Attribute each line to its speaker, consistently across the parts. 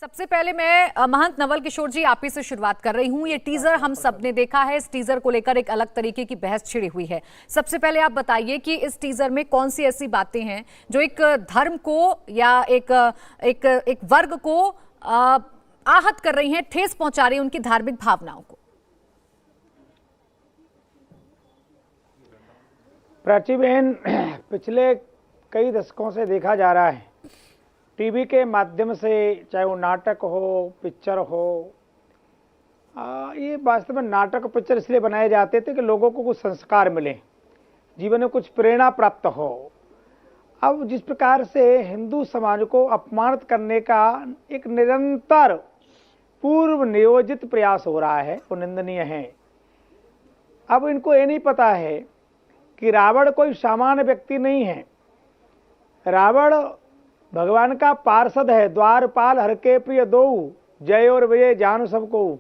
Speaker 1: सबसे पहले मैं महंत नवल किशोर जी आप ही से शुरुआत कर रही हूं। ये टीजर हम सब ने देखा है। इस टीजर को लेकर एक अलग तरीके की बहस छिड़ी हुई है। सबसे पहले आप बताइए कि इस टीजर में कौन सी ऐसी बातें हैं जो एक धर्म को या एक वर्ग को आहत कर रही हैं, ठेस पहुंचा रही हैं उनकी धार्मिक भावनाओं को।
Speaker 2: प्राची बहन, पिछले कई दशकों से देखा जा रहा है टीवी के माध्यम से, चाहे वो नाटक हो, पिक्चर हो, ये वास्तव में नाटक और पिक्चर इसलिए बनाए जाते थे कि लोगों को कुछ संस्कार मिले, जीवन में कुछ प्रेरणा प्राप्त हो। अब जिस प्रकार से हिंदू समाज को अपमानित करने का एक निरंतर पूर्व नियोजित प्रयास हो रहा है, वो निंदनीय है। अब इनको ये नहीं पता है कि रावण कोई सामान्य व्यक्ति नहीं है। रावण भगवान का पार्षद है। द्वारपाल हर के प्रिय दो, जय और विजय जानु सबको।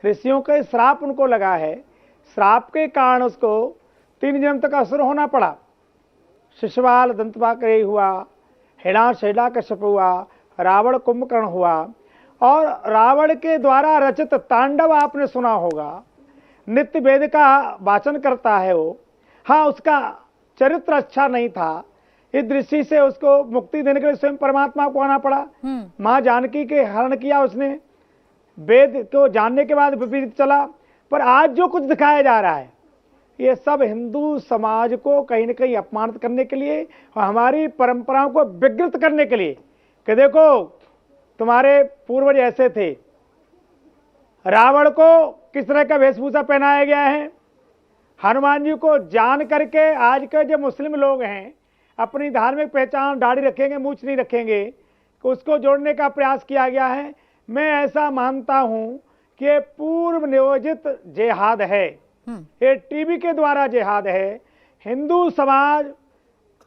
Speaker 2: ऋषियों के श्राप उनको लगा है। श्राप के कारण उसको 3 जन्म तक असुर होना पड़ा। शिशुपाल दंतवाक्रेय हुआ, हिरण्यकश्यप हुआ, रावण कुंभकर्ण हुआ। और रावण के द्वारा रचित तांडव आपने सुना होगा। नित्य वेद का वाचन करता है वो। हाँ, उसका चरित्र अच्छा नहीं था। इस दृष्टि से उसको मुक्ति देने के लिए स्वयं परमात्मा को आना पड़ा। मां जानकी के हरण किया उसने। वेद को जानने के बाद विपरीत चला। पर आज जो कुछ दिखाया जा रहा है ये सब हिंदू समाज को कहीं न कहीं अपमानित करने के लिए और हमारी परंपराओं को विकृत करने के लिए कि देखो तुम्हारे पूर्वज ऐसे थे। रावण को किस तरह का वेशभूषा पहनाया गया है। हनुमान जी को जान करके आज के जो मुस्लिम लोग हैं अपनी धार्मिक पहचान, दाढ़ी रखेंगे, मूछ नहीं रखेंगे, उसको जोड़ने का प्रयास किया गया है। मैं ऐसा मानता हूं कि ये पूर्व नियोजित जिहाद है। ये टीवी के द्वारा जिहाद है। हिंदू समाज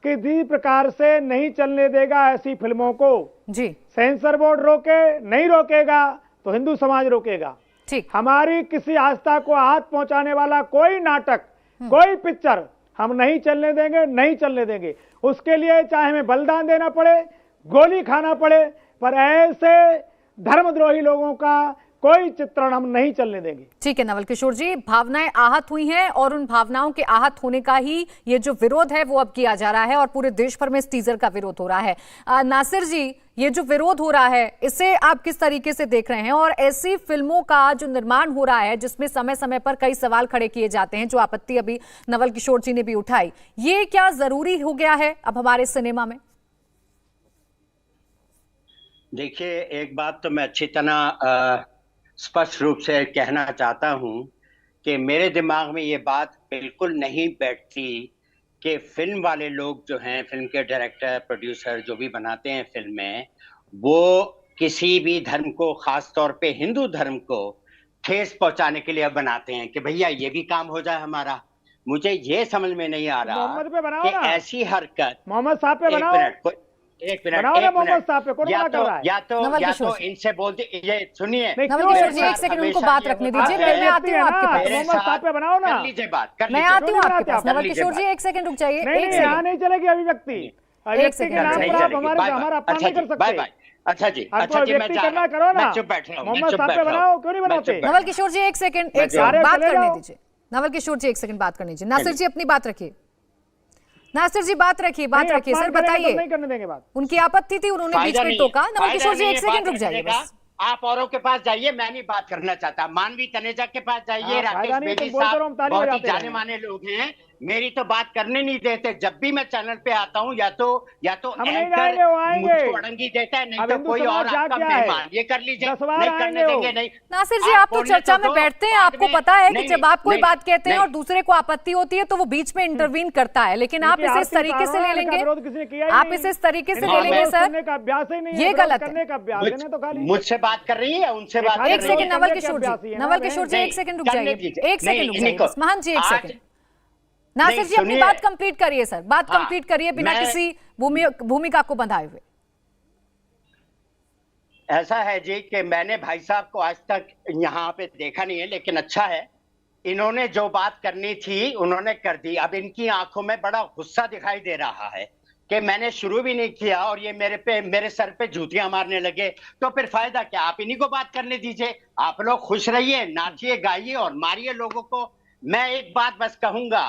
Speaker 2: किसी प्रकार से नहीं चलने देगा ऐसी फिल्मों को।
Speaker 1: जी,
Speaker 2: सेंसर बोर्ड रोके, नहीं रोकेगा तो हिंदू समाज रोकेगा।
Speaker 1: ठीक।
Speaker 2: हमारी किसी आस्था को आहत पहुंचाने वाला कोई नाटक, कोई पिक्चर हम नहीं चलने देंगे, नहीं चलने देंगे। उसके लिए चाहे हमें बलिदान देना पड़े, गोली खाना पड़े, पर ऐसे धर्मद्रोही लोगों का कोई चित्रण हम नहीं चलने देंगे।
Speaker 1: ठीक है नवल किशोर जी, भावनाएं आहत हुई हैं और उन भावनाओं के आहत होने का ही ये जो विरोध है वो अब किया जा रहा है और पूरे देश भर में इस टीजर का विरोध हो रहा है। नासिर जी, ये जो विरोध हो रहा है इसे आप किस तरीके से देख रहे हैं? और ऐसी फिल्मों का जो निर्माण हो रहा है जिसमें समय समय पर कई सवाल खड़े किए जाते हैं, जो आपत्ति अभी नवल किशोर जी ने भी उठाई, ये क्या जरूरी हो गया है अब हमारे सिनेमा में?
Speaker 3: देखिए, एक बात तो मैं अच्छी तरह स्पष्ट रूप से कहना चाहता हूं कि मेरे दिमाग में ये बात बिल्कुल नहीं बैठती कि फिल्म वाले लोग जो हैं, फिल्म के डायरेक्टर, प्रोड्यूसर जो भी बनाते हैं फिल्में, वो किसी भी धर्म को, खास तौर पे हिंदू धर्म को ठेस पहुंचाने के लिए बनाते हैं कि भैया ये भी काम हो जाए हमारा। मुझे ये समझ में नहीं आ रहा कि ऐसी हरकत,
Speaker 2: मोहम्मद साहब पे बनाओ।
Speaker 3: एक मिनट, या तो इनसे बोलते, ये सुनिए
Speaker 1: नवल किशोर जी, एक सेकंड उनको बात रखने दीजिए, फिर मैं आती हूँ आपके पास।
Speaker 2: मोहम्मद साहब पे बनाओ ना,
Speaker 3: कर लीजिए बात,
Speaker 1: मैं आती हूँ आपके पास। नवल किशोर जी एक सेकंड रुक जाइए।
Speaker 2: नहीं चलेगी अभिव्यक्ति। एक सेकंड हमारा अपमान नहीं कर सकते।
Speaker 3: अच्छा जी, मैं चुप बैठ रहा हूँ।
Speaker 2: मोहम्मद साहब पे बनाओ, क्यों नहीं बनाते?
Speaker 1: नवल किशोर जी एक सेकंड बात करने दीजिए। नवल किशोर जी एक सेकंड बात करने दीजिए। नासिर जी अपनी बात रखिए। नासिर जी बात रखिए सर, बताइए।
Speaker 2: नहीं करने देंगे बात।
Speaker 1: उनकी आपत्ति थी, उन्होंने बीच में टोका। नवल किशोर जी एक सेकंड रुक जाइए बस।
Speaker 3: आप औरों के पास जाइए, मैं नहीं बात करना चाहता। मानवी तनेजा के पास जाइए, राकेश बेदी साहब बहुत ही जाने माने लोग हैं, मेरी तो बात करने नहीं देते। जब भी मैं चैनल पे आता हूँ या तो एंकर मुझको अड़ंगी देता है, नहीं तो कोई और आपका मेहमान। ये कर लीजिए, नहीं करने देंगे नहीं।
Speaker 1: नासिर जी, आप तो चर्चा में बैठते हैं, आपको पता है कि जब आप कोई बात कहते हैं और दूसरे को आपत्ति होती है तो वो बीच में इंटरवीन करता है, लेकिन आप इसे इस तरीके से ले लेंगे, आप इसे इस तरीके से ले लेंगे सर, ये गलत है।
Speaker 3: मुझसे बात कर रही है, उनसे बात कर रही है।
Speaker 1: एक सेकंड नवल किशोर जी एक सेकंड रुक जाइए, एक सेकंड रुक जाइए महंत जी, एक सेकंड। नासिर जी अपनी बात कंप्लीट करिए सर, बात कंप्लीट करिए बिना किसी भूमिका को बंधाए हुए।
Speaker 3: ऐसा है जी कि मैंने भाई साहब को आज तक यहाँ पे देखा नहीं है, लेकिन अच्छा है, इन्होंने जो बात करनी थी उन्होंने कर दी। अब इनकी आंखों में बड़ा गुस्सा दिखाई दे रहा है कि मैंने शुरू भी नहीं किया और ये मेरे सर पे जूतियां मारने लगे, तो फिर फायदा क्या? आप इन्हीं को बात करने दीजिए। आप लोग खुश रहिए, नाचिए गाइए और मारिए लोगों को। मैं एक बात बस कहूंगा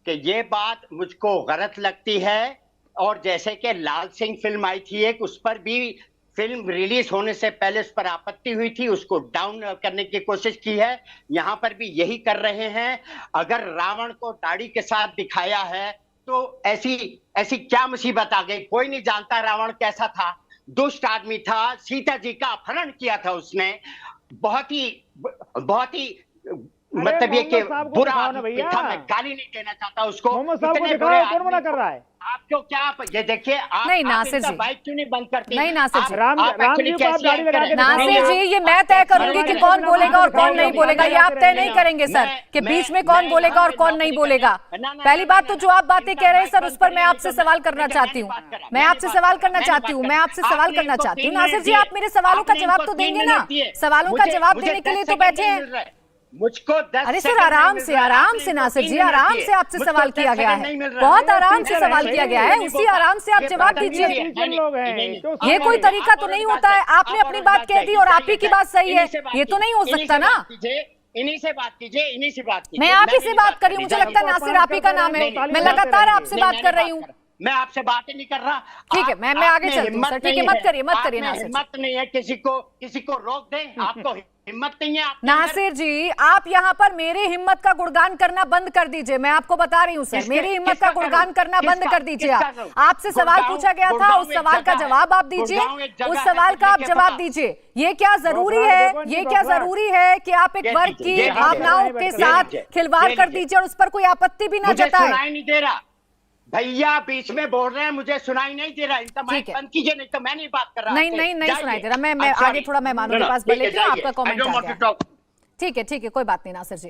Speaker 3: कि ये बात मुझको गलत लगती है। और जैसे कि लाल सिंह फिल्म आई थी एक, उस पर भी फिल्म रिलीज होने से पहले उस पर आपत्ति हुई थी, उसको डाउन करने की कोशिश की है। यहां पर भी यही कर रहे हैं। अगर रावण को दाढ़ी के साथ दिखाया है तो ऐसी ऐसी क्या मुसीबत आ गई? कोई नहीं जानता रावण कैसा था, दुष्ट आदमी था, सीता जी का अपहरण किया था उसने, बहुत ही मतलब ये कि बुरा आदमी था। मैं गाली नहीं देना चाहता उसको।
Speaker 2: मोहम्मद साहब को दिखाओ, कौन मना कर रहा है?
Speaker 3: आपको क्या ये देखिए, आप
Speaker 1: नहीं,
Speaker 3: आप
Speaker 1: नासिर
Speaker 3: इनका
Speaker 1: जी।
Speaker 3: बाइक क्यों नहीं बंद करती?
Speaker 1: नहीं, नासिर जी।
Speaker 2: राम जी को आप दाढ़ी लगा के
Speaker 1: नासिर जी, ये मैं तय करूंगी कि कौन बोलेगा और कौन नहीं बोलेगा। ये आप तय नहीं करेंगे सर कि बीच में कौन बोलेगा और कौन नहीं बोलेगा। पहली बात तो जो आप बातें कह रहे हैं सर, उस पर मैं आपसे सवाल करना चाहती हूँ। मैं आपसे सवाल करना चाहती हूँ नासिर जी, आप मेरे सवालों का जवाब तो देंगे ना? सवालों का जवाब देने के लिए तो बैठे हैं।
Speaker 3: मुझको 10
Speaker 1: अरे सर, आराम से नासिर जी, आराम से आपसे सवाल किया गया है, बहुत आराम से सवाल किया गया है, उसी आराम से आप जवाब दीजिए। ये कोई तरीका तो नहीं होता है। आपने अपनी बात कह दी और आप ही की बात सही है, ये तो नहीं हो सकता ना।
Speaker 3: इन्हीं से बात कीजिए।
Speaker 1: मैं आप ही से बात कर रही हूँ, मुझे लगता है नासिर आप ही का नाम है। मैं लगातार आपसे बात कर रही हूँ।
Speaker 3: मैं आपसे बात ही नहीं कर रहा।
Speaker 1: ठीक है, मैं आगे चलती हूँ सर। ठीक है, मत करिए नासिर।
Speaker 3: हिम्मत नहीं है किसी को रोक दें? आपको हिम्मत नहीं है?
Speaker 1: नासिर जी, आप यहाँ पर मेरी हिम्मत का गुणगान करना बंद कर दीजिए। मैं आपको बता रही हूँ सर, मेरी हिम्मत का गुणगान करना बंद कर दीजिए। आपसे सवाल पूछा गया था, उस सवाल का जवाब आप दीजिए, उस सवाल का आप जवाब दीजिए। ये क्या जरूरी है कि आप एक वर्ग की भावनाओं के साथ खिलवाड़ कर दीजिए और उस पर कोई आपत्ति भी ना जताए?
Speaker 3: सुनाई नहीं दे रहा भैया, बीच में बोल रहे हैं, मुझे सुनाई नहीं दे रहा। इनका माइक बंद कीजिए, नहीं तो मैं नहीं बात कर रहा।
Speaker 1: नहीं सुनाई दे रहा। मैं आगे थोड़ा मेहमानों के पास लेती हूँ, आपका कमेंट। ठीक है, कोई बात नहीं नासिर जी।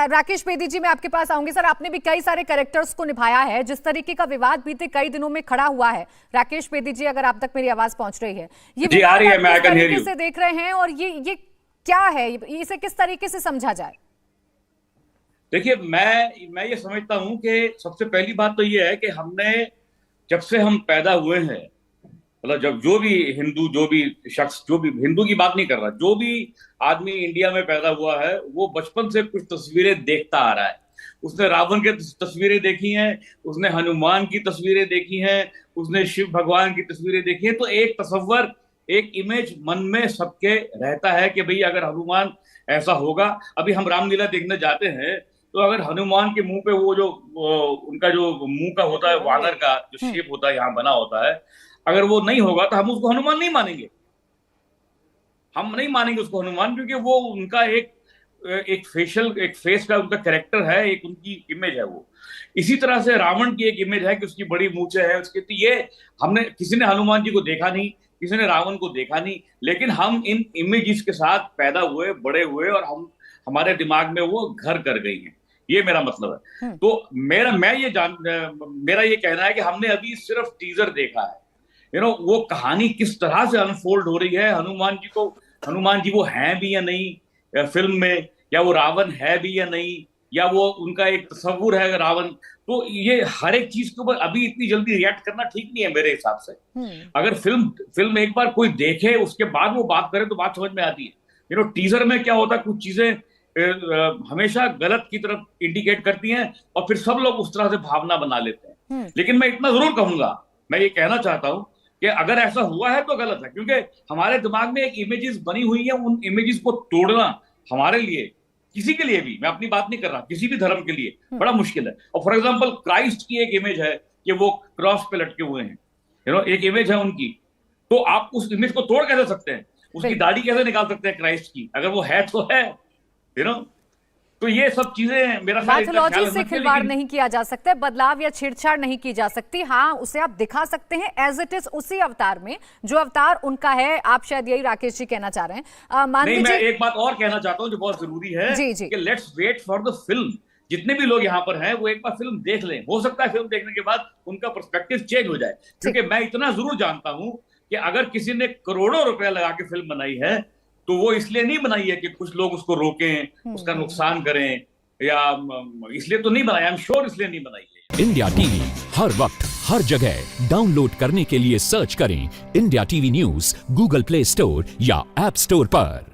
Speaker 1: राकेश बेदी जी, मैं आपके पास आऊंगी। सर, आपने भी कई सारे कैरेक्टर्स को निभाया है। जिस तरीके का विवाद बीते कई दिनों में खड़ा हुआ है, राकेश बेदी जी, अगर आप तक मेरी आवाज पहुंच रही है, ये
Speaker 4: जी आ रही है, मैं
Speaker 1: किस तरीके से देख रहे हैं और ये क्या है, इसे किस तरीके से समझा जाए?
Speaker 4: देखिए, मैं ये समझता हूं कि सबसे पहली बात तो ये है कि हमने जब से हम पैदा हुए हैं, मतलब जब जो भी हिंदू, जो भी शख्स, जो भी हिंदू की बात नहीं कर रहा, जो भी आदमी इंडिया में पैदा हुआ है, वो बचपन से कुछ तस्वीरें देखता आ रहा है। उसने रावण की तस्वीरें देखी हैं, उसने हनुमान की तस्वीरें देखी हैं, उसने शिव भगवान की तस्वीरें देखी हैं। तो एक तस्वर, एक इमेज मन में सबके रहता है कि भाई अगर हनुमान ऐसा होगा। अभी हम रामलीला देखने जाते हैं तो अगर हनुमान के मुंह पे वो जो उनका जो मुंह का होता है, वानर का जो शेप होता है यहाँ बना होता है, अगर वो नहीं होगा तो हम उसको हनुमान नहीं मानेंगे। हम नहीं मानेंगे उसको हनुमान, क्योंकि वो उनका एक फेस का उनका कैरेक्टर है, एक उनकी इमेज है वो। इसी तरह से रावण की एक इमेज है कि उसकी बड़ी मूंछें है उसकी। तो ये हमने, किसी ने हनुमान जी को देखा नहीं, किसी ने रावण को देखा नहीं, लेकिन हम इन इमेजेस के साथ पैदा हुए, बड़े हुए और हमारे दिमाग में वो घर कर गई हैं। ये मेरा मतलब है। तो मेरा ये कहना है कि हमने अभी सिर्फ टीजर देखा है। वो कहानी किस तरह से अनफोल्ड हो रही है। हनुमान जी वो हैं भी या नहीं फिल्म में, या वो रावण है भी या नहीं, या वो उनका एक तस्वुर है रावण। तो ये हर एक चीज के ऊपर अभी इतनी जल्दी रिएक्ट करना ठीक नहीं है मेरे हिसाब से। अगर फिल्म एक बार कोई देखे, उसके बाद वो बात करे तो बात समझ में आती है। टीजर में क्या होता है, कुछ चीजें हमेशा गलत की तरफ इंडिकेट करती हैं और फिर सब लोग उस तरह से भावना बना लेते हैं। लेकिन मैं इतना जरूर कहूंगा, मैं ये कहना चाहता हूं कि अगर ऐसा हुआ है तो गलत है, क्योंकि हमारे दिमाग में एक इमेजेस बनी हुई है। उन इमेजेस को तोड़ना हमारे लिए, किसी के लिए भी, मैं अपनी बात नहीं कर रहा, किसी भी धर्म के लिए बड़ा मुश्किल है। और फॉर एग्जाम्पल क्राइस्ट की एक इमेज है कि वो क्रॉस पे लटके हुए हैं, एक इमेज है उनकी। तो आप उस इमेज को तोड़ कैसे सकते हैं? उसकी दाढ़ी कैसे निकाल सकते हैं क्राइस्ट की? अगर वो है तो है। तो ये सब चीजें मेरा
Speaker 1: मैथोलॉजी से खिलवाड़ नहीं किया जा सकता, बदलाव या छेड़छाड़ नहीं की जा सकती। हाँ, उसे आप दिखा सकते हैं एज इट इज, उसी अवतार में जो अवतार उनका है। आप शायद यही राकेश जी कहना चाह रहे हैं।
Speaker 4: नहीं, मैं एक बात और कहना चाहता हूं जो बहुत जरूरी है कि let's wait for the film. जितने भी लोग यहाँ पर हैं वो एक बार फिल्म देख लें। हो सकता है फिल्म देखने के बाद उनका पर्सपेक्टिव चेंज हो जाए, क्योंकि मैं इतना जरूर जानता हूं कि अगर किसी ने करोड़ों रुपया लगा के फिल्म बनाई है तो वो इसलिए नहीं बनाई है कि कुछ लोग उसको रोकें, उसका नुकसान करें, या इसलिए तो नहीं बनाई। आई एम श्योर इसलिए नहीं बनाई है।
Speaker 5: इंडिया टीवी हर वक्त हर जगह डाउनलोड करने के लिए सर्च करें India TV news Google play store या ऐप स्टोर पर।